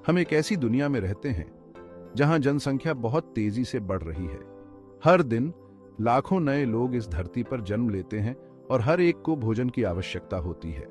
हम एक ऐसी दुनिया में रहते हैं जहां जनसंख्या बहुत तेजी से बढ़ रही है। हर दिन लाखों नए लोग इस धरती पर जन्म लेते हैं और हर एक को भोजन की आवश्यकता होती है।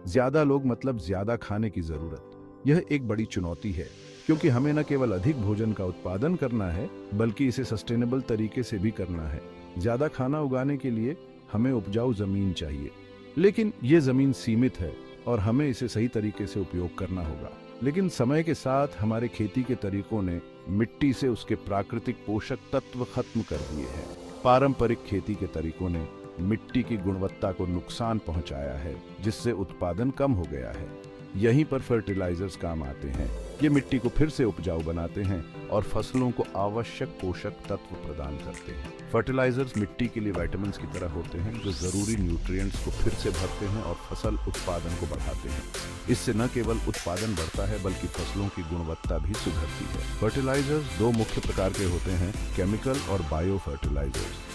ज्यादा लोग मतलब ज्यादा खाने की जरूरत। यह एक बड़ी चुनौती है क्योंकि हमें न केवल अधिक भोजन का उत्पादन करना है बल्कि इसे सस्टेनेबल तरीके से भी करना है। ज्यादा खाना उगाने के लिए हमें उपजाऊ जमीन चाहिए, लेकिन यह जमीन सीमित है और हमें इसे सही तरीके से उपयोग करना होगा। लेकिन समय के साथ हमारे खेती के तरीकों ने मिट्टी से उसके प्राकृतिक पोषक तत्व खत्म कर दिए हैं। पारंपरिक खेती के तरीकों ने मिट्टी की गुणवत्ता को नुकसान पहुंचाया है, जिससे उत्पादन कम हो गया है। यहीं पर फर्टिलाइजर्स काम आते हैं। ये मिट्टी को फिर से उपजाऊ बनाते हैं और फसलों को आवश्यक पोषक तत्व प्रदान करते हैं। फर्टिलाइजर्स मिट्टी के लिए विटामिन्स की तरह होते हैं जो जरूरी न्यूट्रिएंट्स को फिर से भरते हैं और फसल उत्पादन को बढ़ाते हैं। इससे न केवल उत्पादन बढ़ता है बल्कि फसलों की गुणवत्ता भी सुधरती है। फर्टिलाइजर्स दो मुख्य प्रकार के होते हैं, केमिकल और बायो फर्टिलाइजर्स।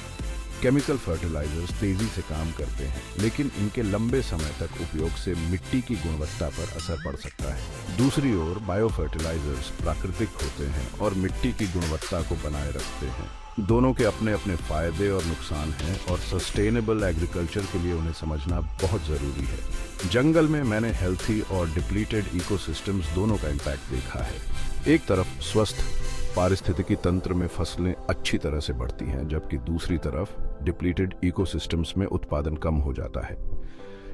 केमिकल फर्टिलाइजर्स तेजी से काम करते हैं, लेकिन इनके लंबे समय तक उपयोग से मिट्टी की गुणवत्ता पर असर पड़ सकता है। दूसरी ओर बायो फर्टिलाइजर्स प्राकृतिक होते हैं और मिट्टी की गुणवत्ता को बनाए रखते हैं। दोनों के अपने अपने फायदे और नुकसान हैं और सस्टेनेबल एग्रीकल्चर के लिए उन्हें समझना बहुत जरूरी है। जंगल में मैंने हेल्थी और डिप्लीटेड इकोसिस्टम्स दोनों का इम्पैक्ट देखा है। एक तरफ स्वस्थ पारिस्थितिकी तंत्र में फसलें अच्छी तरह से बढ़ती हैं, जबकि दूसरी तरफ डिप्लीटेड इकोसिस्टम्स में उत्पादन कम हो जाता है।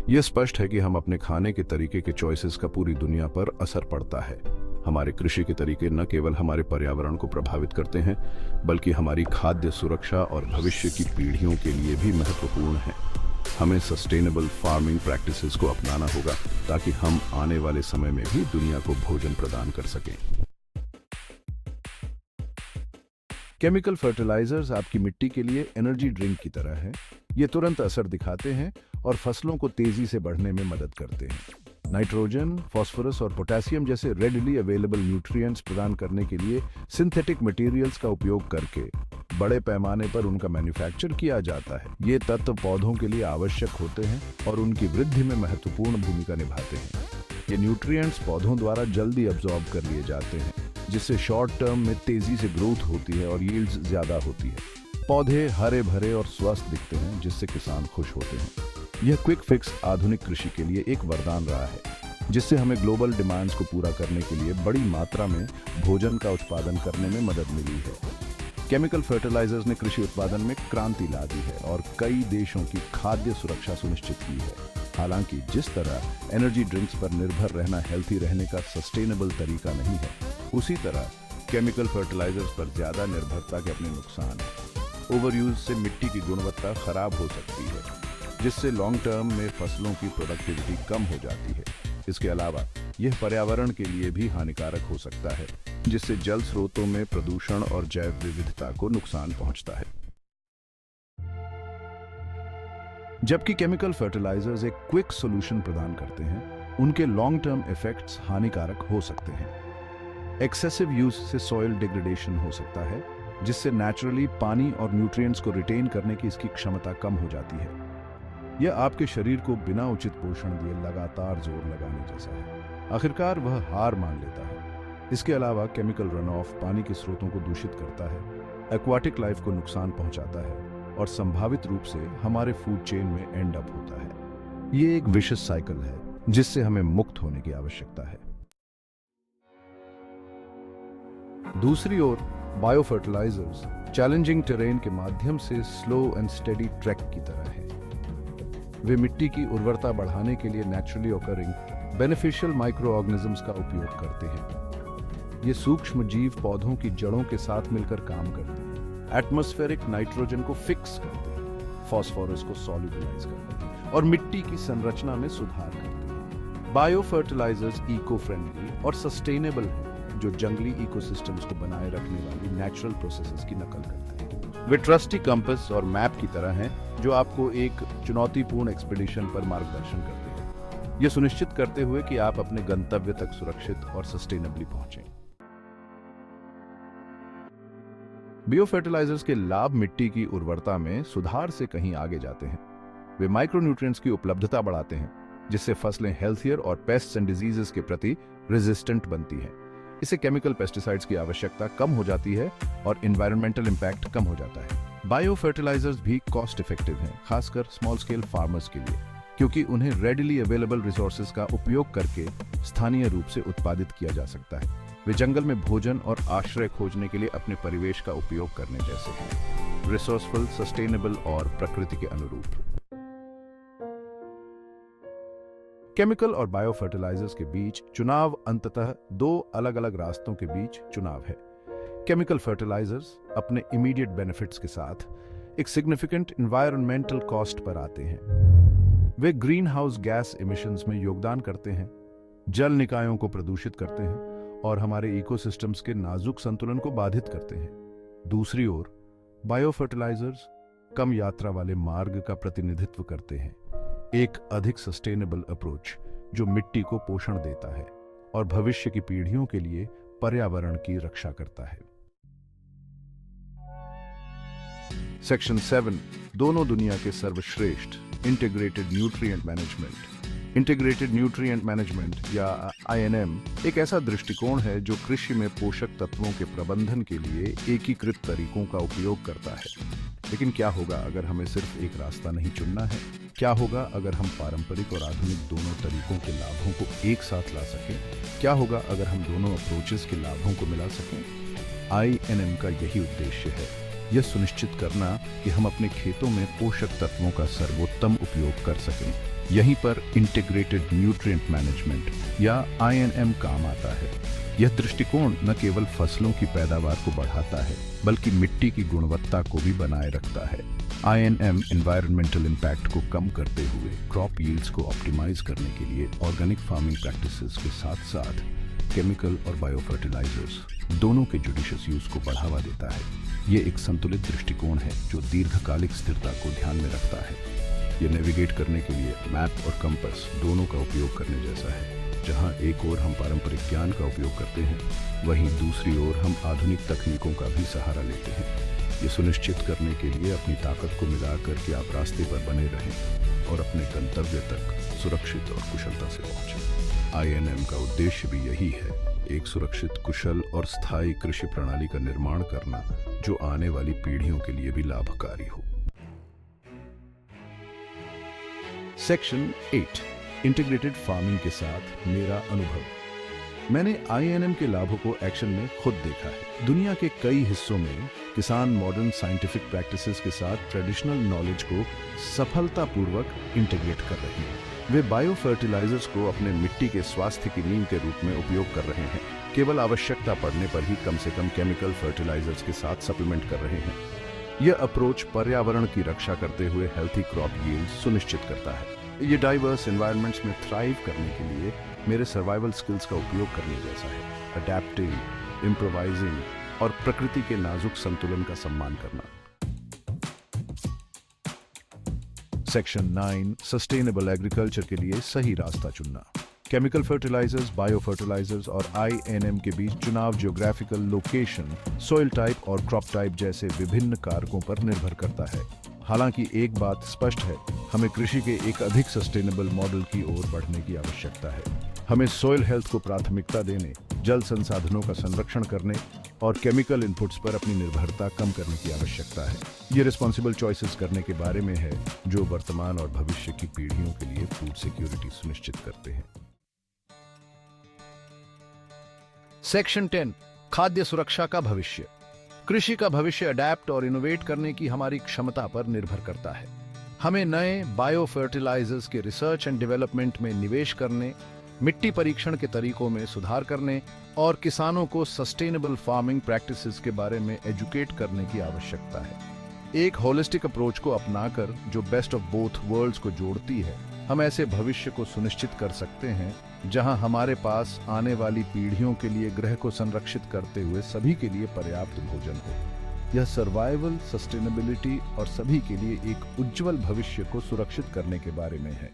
यह स्पष्ट है कि हम अपने खाने के तरीके के चॉइसेस का पूरी दुनिया पर असर पड़ता है। हमारे कृषि के तरीके न केवल हमारे पर्यावरण को प्रभावित करते हैं बल्कि हमारी खाद्य सुरक्षा और भविष्य की पीढ़ियों के लिए भी महत्वपूर्ण है। हमें सस्टेनेबल फार्मिंग प्रैक्टिसेस को अपनाना होगा ताकि हम आने वाले समय में भी दुनिया को भोजन प्रदान कर सकें। केमिकल फर्टिलाइजर्स आपकी मिट्टी के लिए एनर्जी ड्रिंक की तरह हैं। ये तुरंत असर दिखाते हैं और फसलों को तेजी से बढ़ने में मदद करते हैं। नाइट्रोजन, फास्फोरस और पोटेशियम जैसे रेडिली अवेलेबल न्यूट्रिएंट्स प्रदान करने के लिए सिंथेटिक मटेरियल्स का उपयोग करके बड़े पैमाने पर उनका मैन्युफैक्चर किया जाता है। ये तत्व पौधों के लिए आवश्यक होते हैं और उनकी वृद्धि में महत्वपूर्ण भूमिका निभाते हैं। ये न्यूट्रिएंट्स पौधों द्वारा जल्दी अब्सॉर्ब कर लिए जाते हैं, जिससे शॉर्ट टर्म में तेजी से ग्रोथ होती है और यील्ड्स ज्यादा होती है। पौधे हरे भरे और स्वस्थ दिखते हैं, जिससे किसान खुश होते हैं। यह क्विक फिक्स आधुनिक कृषि के लिए एक वरदान रहा है, जिससे हमें ग्लोबल डिमांड्स को पूरा करने के लिए बड़ी मात्रा में भोजन का उत्पादन करने में मदद मिली है। केमिकल फर्टिलाइजर्स ने कृषि उत्पादन में क्रांति ला दी है और कई देशों की खाद्य सुरक्षा सुनिश्चित की है। हालांकि जिस तरह एनर्जी ड्रिंक्स पर निर्भर रहना हेल्थी रहने का सस्टेनेबल तरीका नहीं है, उसी तरह केमिकल फर्टिलाइजर्स पर ज्यादा निर्भरता के अपने नुकसान हैं। ओवरयूज से मिट्टी की गुणवत्ता खराब हो सकती है, जिससे लॉन्ग टर्म में फसलों की प्रोडक्टिविटी कम हो जाती है। इसके अलावा यह पर्यावरण के लिए भी हानिकारक हो सकता है, जिससे जल स्रोतों में प्रदूषण और जैव विविधता को नुकसान पहुंचता है। जबकि केमिकल फर्टिलाइजर्स एक क्विक सॉल्यूशन प्रदान करते हैं, उनके लॉन्ग टर्म इफेक्ट्स हानिकारक हो सकते हैं। एक्सेसिव यूज से सॉइल डिग्रेडेशन हो सकता है, जिससे नेचुरली पानी और न्यूट्रिएंट्स को रिटेन करने की इसकी क्षमता कम हो जाती है। यह आपके शरीर को बिना उचित पोषण दिए लगातार जोर लगाने जैसा है। आखिरकार वह हार मान लेता है। इसके अलावा केमिकल रन ऑफ पानी के स्रोतों को दूषित करता है, एक्वाटिक लाइफ को नुकसान पहुंचाता है और संभावित रूप से हमारे फूड चेन में एंड अप होता है। ये एक विशिष्ट साइकिल है जिससे हमें मुक्त होने की आवश्यकता है। दूसरी ओर बायो फर्टिलाइजर्स चैलेंजिंग टेरेन के माध्यम से स्लो एंड स्टेडी ट्रैक की तरह है। वे मिट्टी की उर्वरता बढ़ाने के लिए naturally occurring beneficial micro organisms का उपयोग करते हैं। ये सूक्ष्म जीव पौधों की जड़ों के साथ मिलकर काम करते हैं, एटमॉस्फेरिक नाइट्रोजन को फिक्स करते हैं, फास्फोरस को सॉल्युबलाइज करते हैं और मिट्टी की संरचना में सुधार करते हैं। बायो फर्टिलाइजर्स इको फ्रेंडली और सस्टेनेबल हैं, जो जंगली इकोसिस्टम्स को बनाए रखने वाली नेचुरल प्रोसेसेस की नकल करते हैं। वे ट्रस्टी कंपास और मैप की तरह हैं, जो आपको एक चुनौतीपूर्ण एक्सपीडिशन पर मार्गदर्शन करते हैं, यह सुनिश्चित करते हुए कि आप अपने गंतव्य तक सुरक्षित और सस्टेनेबली पहुंचें। बायो फर्टिलाइजर्स के लाभ मिट्टी की उर्वरता में सुधार से कहीं आगे जाते हैं। वे माइक्रोन्यूट्रिएंट्स की उपलब्धता बढ़ाते हैं, जिससे फसलें हेल्थियर और पेस्ट्स एंड डिजीजेस के प्रति रेजिस्टेंट बनती हैं। इससे केमिकल पेस्टिसाइड्स की आवश्यकता कम हो जाती है और एनवायरमेंटल इम्पैक्ट कम हो जाता है। बायो फर्टिलाइजर्स भी कॉस्ट इफेक्टिव हैं, खासकर स्मॉल स्केल फार्मर्स के लिए, क्योंकि उन्हें रेडिली अवेलेबल रिसोर्सेज का उपयोग करके स्थानीय रूप से उत्पादित किया जा सकता है। वे जंगल में भोजन और आश्रय खोजने के लिए अपने परिवेश का उपयोग करने जैसे हैं, रिसोर्सफुल, सस्टेनेबल और प्रकृति के अनुरूप। केमिकल और बायो फर्टिलाइजर्स के बीच चुनाव अंततः दो अलग अलग रास्तों के बीच चुनाव है। केमिकल फर्टिलाइजर्स अपने इमीडिएट बेनिफिट्स के साथ एक सिग्निफिकेंट एनवायरमेंटल कॉस्ट पर आते हैं। Way green house gas emissions में योगदान करते हैं, जल निकायों को प्रदूषित करते हैं और हमारे इकोसिस्टम्स के नाजुक संतुलन को बाधित करते हैं। दूसरी ओर बायो फर्टिलाइजर्स कम यात्रा वाले मार्ग का प्रतिनिधित्व करते हैं, एक अधिक सस्टेनेबल अप्रोच जो मिट्टी को पोषण देता है और भविष्य की पीढ़ियों के लिए पर्यावरण की रक्षा करता है। सेक्शन 7 दोनों दुनिया के सर्वश्रेष्ठ integrated nutrient management. Integrated nutrient management या INM एक ऐसा दृष्टिकोण है जो कृषि में पोषक तत्वों के प्रबंधन के लिए एकीकृत तरीकों का उपयोग करता है। लेकिन क्या होगा अगर हमें सिर्फ एक रास्ता नहीं चुनना है? क्या होगा अगर हम पारंपरिक और आधुनिक दोनों तरीकों के लाभों को एक साथ ला सकें? क्या होगा अगर हम दोनों अप्रोचेस के लाभों को मिला सकें? INM का यही उद्देश्य है, यह सुनिश्चित करना कि हम अपने खेतों में पोषक तत्वों का सर्वोत्तम उपयोग कर सकें। यहीं पर इंटीग्रेटेड न्यूट्रिएंट मैनेजमेंट या INM काम आता है। यह दृष्टिकोण न केवल फसलों की पैदावार को बढ़ाता है, बल्कि मिट्टी की गुणवत्ता को भी बनाए रखता है। INM एनवायरमेंटल इम्पैक्ट को कम करते हुए क्रॉप यील्ड्स को ऑप्टिमाइज करने के लिए ऑर्गेनिक फार्मिंग प्रैक्टिसेस के साथ साथ केमिकल और बायो फर्टिलाइजर्स दोनों के जुडिशियस यूज को बढ़ावा देता है। ये एक संतुलित दृष्टिकोण है जो दीर्घकालिक स्थिरता को ध्यान में रखता है। ये नेविगेट करने के लिए मैप और कंपास दोनों का उपयोग करने जैसा है। जहां एक ओर हम पारंपरिक ज्ञान का उपयोग करते हैं, वहीं दूसरी ओर हम आधुनिक तकनीकों का भी सहारा लेते हैं। ये सुनिश्चित करने के लिए अपनी ताकत को मिलाकर के आप रास्ते पर बने रहें और अपने गंतव्य तक सुरक्षित और कुशलता से पहुंचें। INM का उद्देश्य भी यही है, एक सुरक्षित, कुशल और स्थायी कृषि प्रणाली का निर्माण करना जो आने वाली पीढ़ियों के लिए भी लाभकारी हो। सेक्शन 8 इंटीग्रेटेड फार्मिंग के साथ मेरा अनुभव। मैंने INM के लाभों को एक्शन में खुद देखा है। दुनिया के कई हिस्सों में किसान मॉडर्न साइंटिफिक प्रैक्टिसेस के साथ ट्रेडिशनल नॉलेज को सफलतापूर्वक इंटीग्रेट कर रहे हैं। वे बायो फर्टिलाइजर्स को अपने मिट्टी के स्वास्थ्य की नींव के रूप में उपयोग कर रहे हैं। केवल आवश्यकता पड़ने पर ही कम से कम केमिकल फर्टिलाइजर्स के साथ सप्लीमेंट कर रहे हैं। यह अप्रोच पर्यावरण की रक्षा करते हुए हेल्थी क्रॉप यील्ड सुनिश्चित करता है। ये डाइवर्स एनवायरनमेंट्स में थ्राइव करने के लिए मेरे सर्वाइवल स्किल्स का उपयोग करने जैसा है, अडैप्टिंग, इम्प्रोवाइजिंग और प्रकृति के नाजुक संतुलन का सम्मान करना। सेक्शन 9 सस्टेनेबल एग्रीकल्चर के लिए सही रास्ता चुनना। केमिकल फर्टिलाइजर्स, बायो फर्टिलाइजर्स और INM के बीच चुनाव ज्योग्राफिकल लोकेशन, सॉइल टाइप और क्रॉप टाइप जैसे विभिन्न कारकों पर निर्भर करता है। हालांकि एक बात स्पष्ट है, हमें कृषि के एक अधिक सस्टेनेबल मॉडल की ओर बढ़ने की आवश्यकता है। हमें सॉइल हेल्थ को प्राथमिकता देने, जल संसाधनों का संरक्षण करने और केमिकल इनपुट्स पर अपनी निर्भरता कम करने की आवश्यकता है। ये रिस्पॉन्सिबल चॉइसेस करने के बारे में है जो वर्तमान और भविष्य की पीढ़ियों के लिए फूड सिक्योरिटी सुनिश्चित करते हैं। सेक्शन 10 खाद्य सुरक्षा का भविष्य। कृषि का भविष्य अडैप्ट और इनोवेट करने की हमारी क्षमता पर निर्भर करता है। हमें नए बायो फर्टिलाइजर्स के रिसर्च एंड डेवलपमेंट में निवेश करने, मिट्टी परीक्षण के तरीकों में सुधार करने और किसानों को सस्टेनेबल फार्मिंग प्रैक्टिसेस के बारे में एजुकेट करने की आवश्यकता है। एक होलिस्टिक अप्रोच को अपनाकर जो बेस्ट ऑफ बोथ वर्ल्ड्स को जोड़ती है, हम ऐसे भविष्य को सुनिश्चित कर सकते हैं जहां हमारे पास आने वाली पीढ़ियों के लिए ग्रह को संरक्षित करते हुए सभी के लिए पर्याप्त भोजन हो। यह सर्वाइवल, सस्टेनेबिलिटी और सभी के लिए एक उज्जवल भविष्य को सुरक्षित करने के बारे में है।